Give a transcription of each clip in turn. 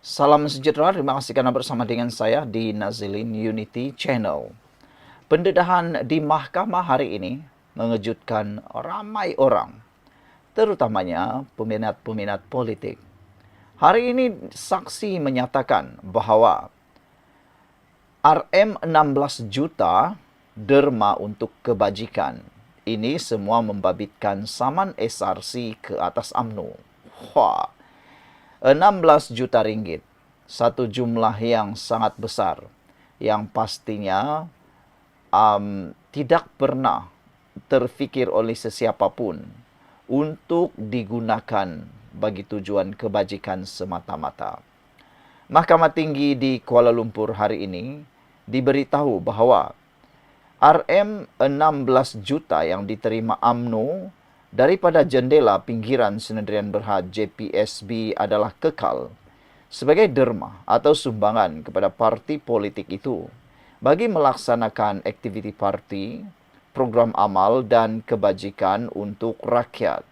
Salam sejahtera, terima kasih karena bersama dengan saya di Nazilin Unity Channel. Pendedahan di mahkamah hari ini mengejutkan ramai orang, terutamanya peminat-peminat politik. Hari ini saksi menyatakan bahwa RM 16 juta derma untuk kebajikan. Ini semua membabitkan saman SRC ke atas UMNO. Wah, 16 juta ringgit. Satu jumlah yang sangat besar. Yang pastinya tidak pernah terfikir oleh sesiapa pun untuk digunakan bagi tujuan kebajikan semata-mata. Mahkamah Tinggi di Kuala Lumpur hari ini diberitahu bahawa RM 16 juta yang diterima UMNO daripada jendela pinggiran Sdn Bhd JPSB adalah kekal sebagai derma atau sumbangan kepada parti politik itu bagi melaksanakan aktiviti parti, program amal dan kebajikan untuk rakyat.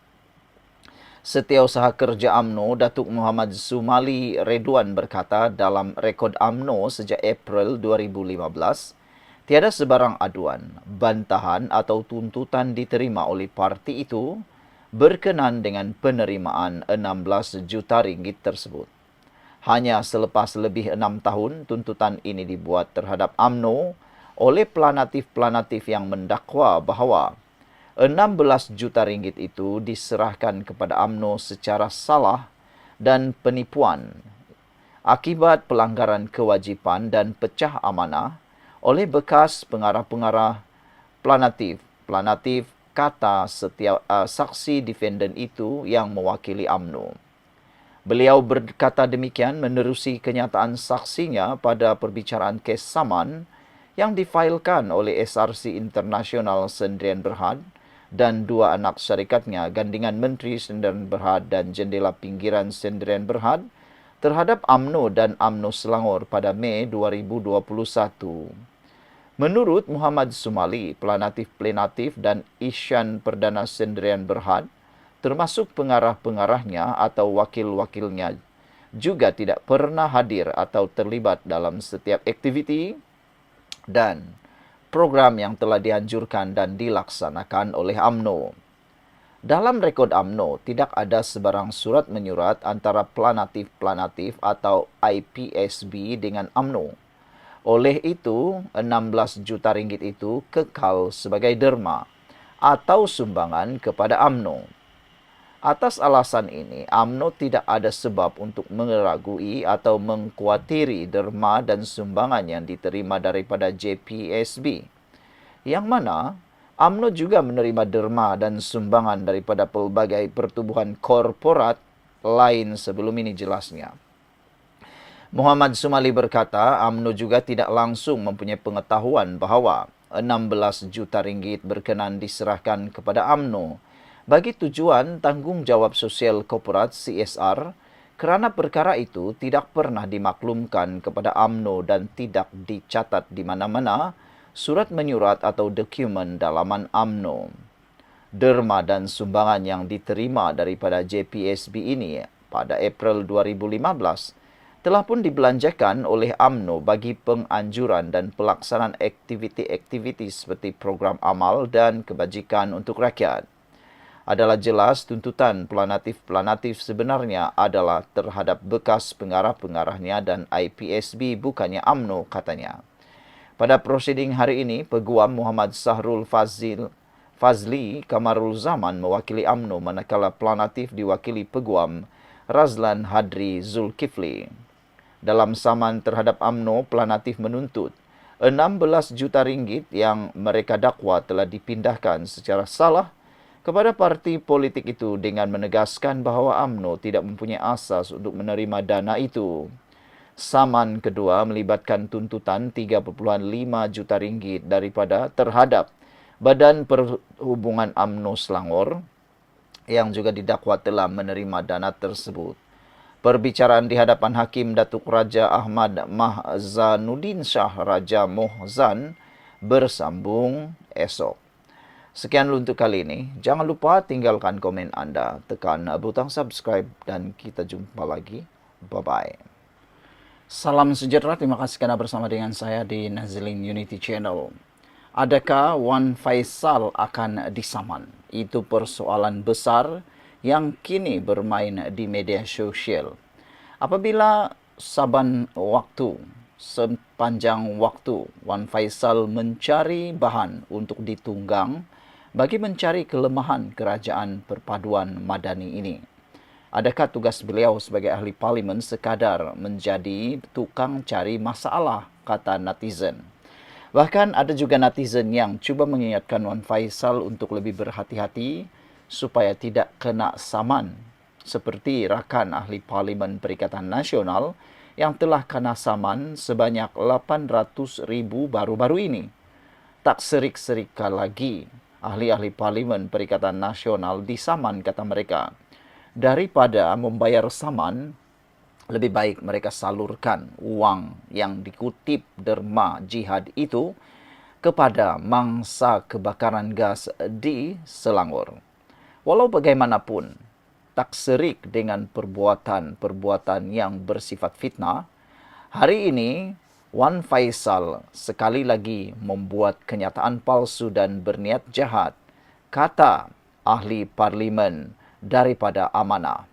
Setiausaha Kerja UMNO Datuk Muhammad Sumali Redwan berkata dalam rekod UMNO sejak April 2015, tiada sebarang aduan, bantahan atau tuntutan diterima oleh parti itu berkenaan dengan penerimaan 16 juta ringgit tersebut. Hanya selepas lebih 6 tahun tuntutan ini dibuat terhadap UMNO oleh planatif-planatif yang mendakwa bahawa 16 juta ringgit itu diserahkan kepada UMNO secara salah dan penipuan akibat pelanggaran kewajipan dan pecah amanah oleh bekas pengarah-pengarah planatif kata saksi defendant itu yang mewakili UMNO. Beliau berkata demikian menerusi kenyataan saksinya pada perbicaraan kes saman yang difailkan oleh SRC Internasional Sdn Bhd dan dua anak syarikatnya Gandingan Menteri Sdn Bhd dan Jendela Pinggiran Sdn Bhd terhadap UMNO dan UMNO Selangor pada Mei 2021. Menurut Muhammad Sumali, planatif-planatif dan Isyan Perdana Sdn Bhd, termasuk pengarah-pengarahnya atau wakil-wakilnya, juga tidak pernah hadir atau terlibat dalam setiap aktiviti dan program yang telah dianjurkan dan dilaksanakan oleh UMNO. Dalam rekod UMNO, tidak ada sebarang surat menyurat antara planatif-planatif atau IPSB dengan UMNO. Oleh itu, 16 juta ringgit itu kekal sebagai derma atau sumbangan kepada UMNO. Atas alasan ini, UMNO tidak ada sebab untuk meragui atau mengkhuatiri derma dan sumbangan yang diterima daripada JPSB. Yang mana, UMNO juga menerima derma dan sumbangan daripada pelbagai pertubuhan korporat lain sebelum ini jelasnya. Muhammad Sumali berkata, UMNO juga tidak langsung mempunyai pengetahuan bahawa 16 juta ringgit berkenan diserahkan kepada UMNO bagi tujuan tanggungjawab sosial korporat CSR kerana perkara itu tidak pernah dimaklumkan kepada UMNO dan tidak dicatat di mana-mana surat menyurat atau dokumen dalaman UMNO. Derma dan sumbangan yang diterima daripada JPSB ini pada April 2015 telah pun dibelanjakan oleh UMNO bagi penganjuran dan pelaksanaan aktiviti-aktiviti seperti program amal dan kebajikan untuk rakyat. Adalah jelas tuntutan planatif-planatif sebenarnya adalah terhadap bekas pengarah-pengarahnya dan IPSB bukannya UMNO, katanya. Pada prosiding hari ini, Peguam Muhammad Sahrul Fazli Kamarul Zaman mewakili UMNO manakala planatif diwakili Peguam Razlan Hadri Zulkifli. Dalam saman terhadap UMNO, planatif menuntut 16 juta ringgit yang mereka dakwa telah dipindahkan secara salah kepada parti politik itu dengan menegaskan bahawa UMNO tidak mempunyai asas untuk menerima dana itu. Saman kedua melibatkan tuntutan 3.5 juta ringgit daripada terhadap Badan Perhubungan UMNO Selangor yang juga didakwa telah menerima dana tersebut. Perbicaraan di hadapan Hakim Datuk Raja Ahmad Mahzanuddin Shah Raja Mohzan bersambung esok. Sekian untuk kali ini. Jangan lupa tinggalkan komen anda, tekan butang subscribe dan kita jumpa lagi. Bye-bye. Salam sejahtera, terima kasih karena bersama dengan saya di Nazlin Unity Channel. Adakah Wan Faisal akan disaman? Itu persoalan besar yang kini bermain di media sosial. Apabila sepanjang waktu, Wan Faisal mencari bahan untuk ditunggang bagi mencari kelemahan kerajaan perpaduan madani ini. Adakah tugas beliau sebagai ahli parlimen sekadar menjadi tukang cari masalah, kata netizen. Bahkan ada juga netizen yang cuba mengingatkan Wan Faisal untuk lebih berhati-hati supaya tidak kena saman seperti rakan ahli parlimen Perikatan Nasional yang telah kena saman sebanyak 800,000 baru-baru ini. Tak serik-serika lagi ahli-ahli parlimen Perikatan Nasional disaman, kata mereka. Daripada membayar saman, lebih baik mereka salurkan uang yang dikutip derma jihad itu kepada mangsa kebakaran gas di Selangor. Walau bagaimanapun, tak serik dengan perbuatan-perbuatan yang bersifat fitnah, hari ini Wan Faisal sekali lagi membuat kenyataan palsu dan berniat jahat, kata ahli parlimen daripada amanah.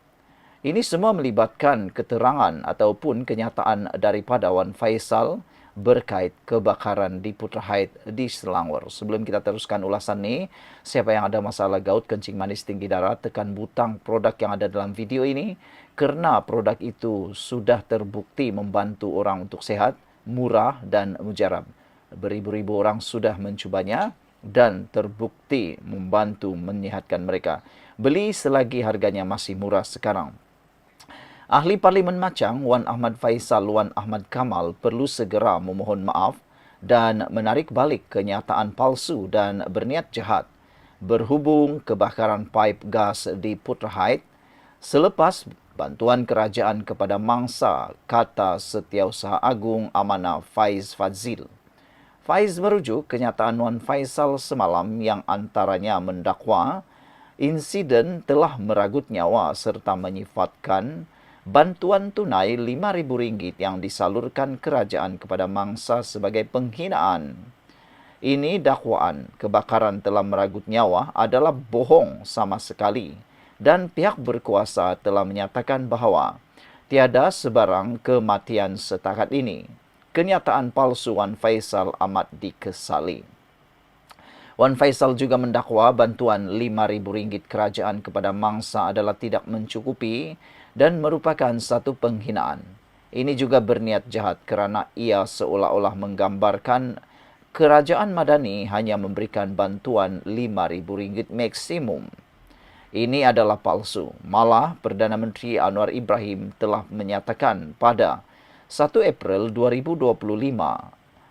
Ini semua melibatkan keterangan ataupun kenyataan daripada Wan Faisal berkait kebakaran di Putrahait di Selangor. Sebelum kita teruskan ulasan ini, siapa yang ada masalah gout, kencing manis, tinggi darah, tekan butang produk yang ada dalam video ini, karena produk itu sudah terbukti membantu orang untuk sehat, murah dan mujarab. Beribu-ribu orang sudah mencobanya dan terbukti membantu menyehatkan mereka. Beli selagi harganya masih murah sekarang. Ahli Parlimen Macang, Wan Ahmad Faisal Wan Ahmad Kamal perlu segera memohon maaf dan menarik balik kenyataan palsu dan berniat jahat berhubung kebakaran pipe gas di Putrahait selepas bantuan kerajaan kepada mangsa, kata Setiausaha Agung Amanah Faiz Fadzil. Faiz merujuk kenyataan Wan Faisal semalam yang antaranya mendakwa insiden telah meragut nyawa serta menyifatkan bantuan tunai RM5.000 yang disalurkan kerajaan kepada mangsa sebagai penghinaan. Ini dakwaan kebakaran telah meragut nyawa adalah bohong sama sekali dan pihak berkuasa telah menyatakan bahawa tiada sebarang kematian setakat ini. Kenyataan palsu Wan Faisal amat dikesali. Wan Faisal juga mendakwa bantuan RM5.000 kerajaan kepada mangsa adalah tidak mencukupi dan merupakan satu penghinaan. Ini juga berniat jahat kerana ia seolah-olah menggambarkan kerajaan Madani hanya memberikan bantuan RM5.000 maksimum. Ini adalah palsu. Malah Perdana Menteri Anwar Ibrahim telah menyatakan pada 1 April 2025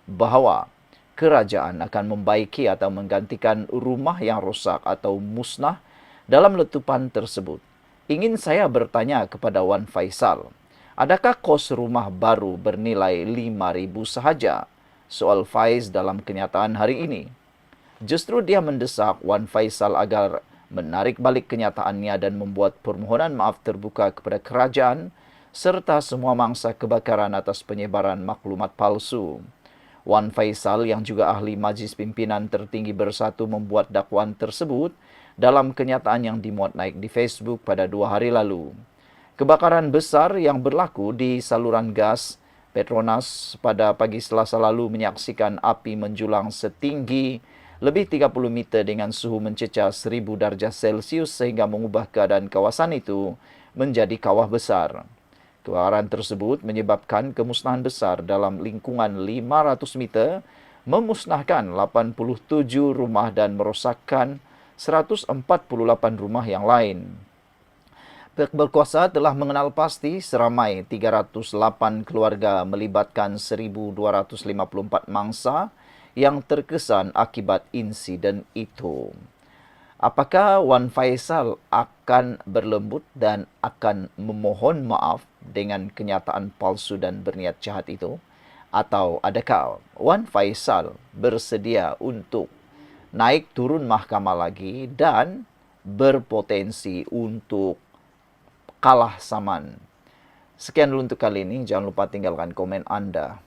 bahawa kerajaan akan membaiki atau menggantikan rumah yang rosak atau musnah dalam letupan tersebut. Ingin saya bertanya kepada Wan Faisal, adakah kos rumah baru bernilai RM5.000 sahaja? Soal Faiz dalam kenyataan hari ini. Justru dia mendesak Wan Faisal agar menarik balik kenyataannya dan membuat permohonan maaf terbuka kepada kerajaan serta semua mangsa kebakaran atas penyebaran maklumat palsu. Wan Faisal yang juga ahli Majlis Pimpinan Tertinggi Bersatu membuat dakwaan tersebut dalam kenyataan yang dimuat naik di Facebook pada 2 hari lalu. Kebakaran besar yang berlaku di saluran gas Petronas pada pagi Selasa lalu menyaksikan api menjulang setinggi lebih 30 meter dengan suhu mencecah 1000 darjah Celsius sehingga mengubah keadaan kawasan itu menjadi kawah besar. Kebakaran tersebut menyebabkan kemusnahan besar dalam lingkungan 500 meter, memusnahkan 87 rumah dan merosakkan 148 rumah yang lain. Pihak berkuasa telah mengenal pasti seramai 308 keluarga melibatkan 1,254 mangsa yang terkesan akibat insiden itu. Apakah Wan Faisal akan berlembut dan akan memohon maaf dengan kenyataan palsu dan berniat jahat itu? Atau adakah Wan Faisal bersedia untuk naik turun mahkamah lagi dan berpotensi untuk kalah saman? Sekian dulu untuk kali ini. Jangan lupa tinggalkan komen Anda.